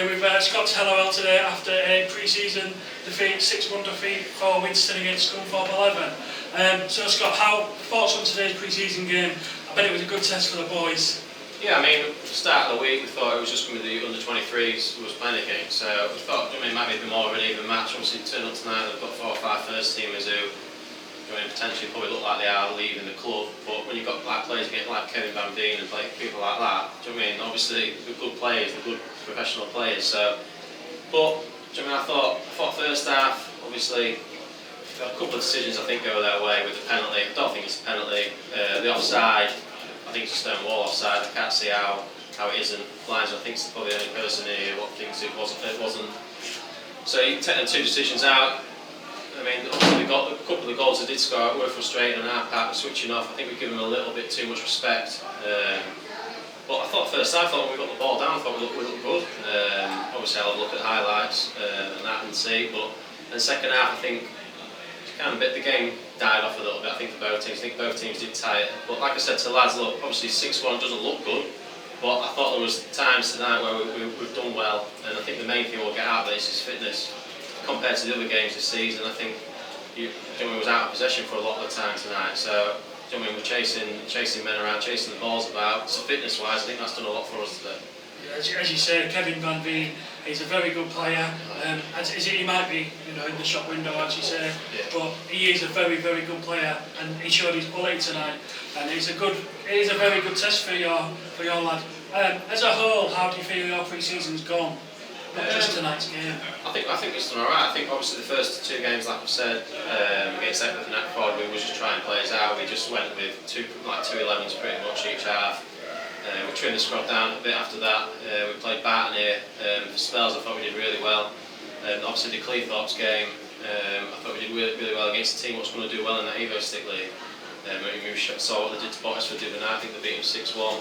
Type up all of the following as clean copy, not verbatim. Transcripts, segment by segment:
Yeah, we've got to Hellewell today after a pre-season defeat, 6-1 defeat for Winterton against Scunthorpe 11. So Scott, thoughts on today's pre-season game? I bet it was a good test for the boys. Yeah, I mean, at the start of the week we thought it was just going to be the under-23s who was playing the game, so we thought it might be more of an even match. Obviously, turn up tonight, they've got 4 or 5 first teamers who potentially probably look like they are leaving the club, but when you've got like players getting like Kevin Van Veen and people like that, do you know what I mean? Obviously, they're good players, they're good professional players. So, but do you know what I mean? I thought first half, obviously, got a couple of decisions I think go their way with the penalty. I don't think it's a penalty. The offside, I think it's a stone wall offside. I can't see how it isn't. Linesman, I think it's probably the only person here who thinks it wasn't. So you take them 2 decisions out. I mean, obviously we got a couple of the goals they did score were frustrating on our part, switching off. I think we give them a little bit too much respect. But I thought first half, when we got the ball down, I thought we looked good. Obviously I'll have a look at the highlights and that and see. But in the second half, I think kind of the game died off a little bit. I think for both teams. I think both teams did tie it. But like I said to the lads, look, obviously 6-1 doesn't look good. But I thought there was times tonight where we've done well, and I think the main thing we'll get out of this is fitness. Compared to the other games this season, I think we was out of possession for a lot of the time tonight. So we're chasing men around, chasing the balls about. So fitness-wise, I think that's done a lot for us today. Yeah, as you say, Kevin Van Veen, he's a very good player. He might be, in the shop window, as you say, but he is a very, very good player, and he showed his quality tonight. And it is a very good test for your lad. As a whole, how do you feel your pre-season's gone? Not just tonight's game. I think it's done alright. I think obviously the first 2 games, like I've said, against Exeter and Eckford, we were just trying to play us out. We just went with two 11s pretty much each half. We trimmed the squad down a bit after that. We played Barton here. For spells, I thought we did really well. Obviously the Cleethorpes game, I thought we did really, really well against a team what's going to do well in that Evo Stick League. We saw what they did to Bottisford the other night. I think they beat them 6-1.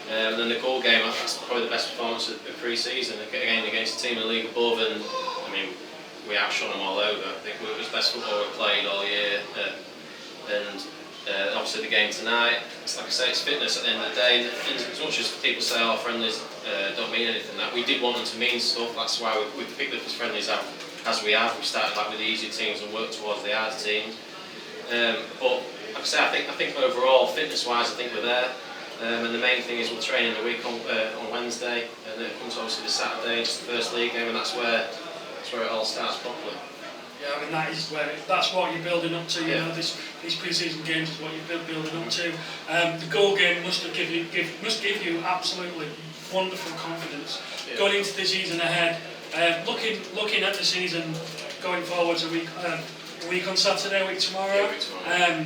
And then the goal game, that's probably the best performance of pre-season, again against a team in the league above, and I mean, we outshone them all over. I think it was the best football we've played all year, and obviously the game tonight, like I say, it's fitness at the end of the day. As much as people say, friendlies don't mean anything, that we did want them to mean stuff. That's why we've picked up as friendlies as we have. We started with the easier teams and worked towards the harder teams. But like I say, I think overall, fitness-wise, I think we're there. And the main thing is we'll train in the week on Wednesday, and then it comes obviously the Saturday, just the first league game, and that's where it all starts properly. Yeah, I mean that's what you're building up to. These pre-season games is what you're building up to. The goal game must give you absolutely wonderful confidence going into the season ahead. Looking at the season going forwards, a week on Saturday, a week tomorrow. Yeah, a week tomorrow.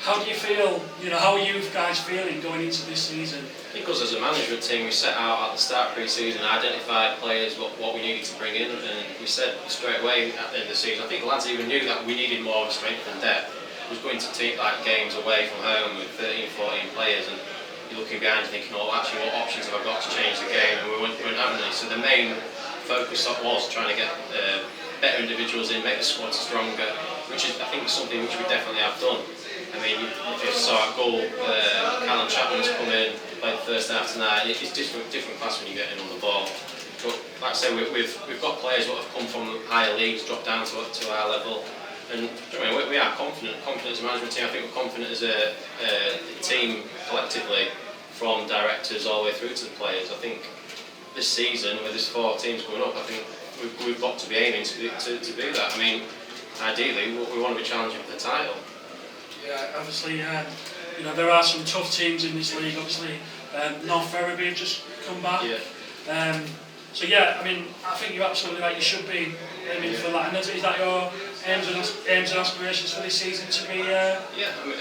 How do you feel, how are you guys feeling going into this season? Because as a management team, we set out at the start of pre-season, identified players, what we needed to bring in, and we said straight away at the end of the season, I think the lads even knew that we needed more strength and depth. We was going to take games away from home with 13, 14 players, and you're looking behind thinking, actually, what options have I got to change the game? And we weren't having any. So the main focus was trying to get better individuals in, make the squad stronger, which is, I think, something which we definitely have done. I mean, if you saw a goal, Callum Chapman's come in, played the first half tonight. It's different class when you get in on the ball. But like I say, we've got players who have come from higher leagues, dropped down to our level, and we are confident as a management team. I think we're confident as a team collectively, from directors all the way through to the players. I think this season, with this 4 teams coming up, I think we've got to be aiming to do that. I mean, ideally, we want to be challenging for the title. Yeah, obviously, there are some tough teams in this league. Obviously, North Ferriby have just come back. Yeah. So yeah, I mean, I think you're absolutely right. You should be aiming for that. And is that your aims and aspirations for this season to be? Yeah.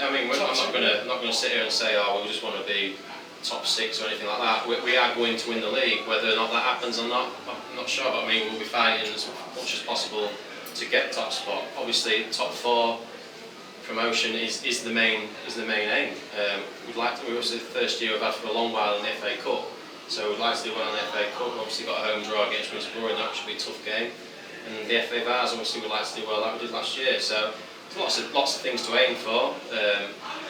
I mean, I'm not going to sit here and say, we just want to be top 6 or anything like that. We are going to win the league. Whether or not that happens or not, I'm not sure. But I mean, we'll be fighting as much as possible to get top spot. Obviously, top 4. Promotion is the main aim. Obviously the first year we've had for a long while in the FA Cup, so we'd like to do well in the FA Cup. Obviously got a home draw against Middlesbrough, and that should be a tough game. And the FA Vars, obviously we'd like to do well like we did last year. So there's lots of things to aim for.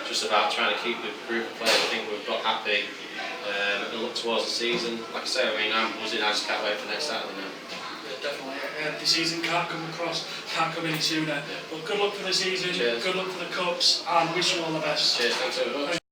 Just about trying to keep the group of players I think we've got happy and look to towards the season. Like I say, I mean, I'm buzzing. I just can't wait for next Saturday now. Yeah, definitely. The season can't come any sooner. But good luck for the season. Cheers. Good luck for the cups, and wish you all the best. Cheers. Thanks very much.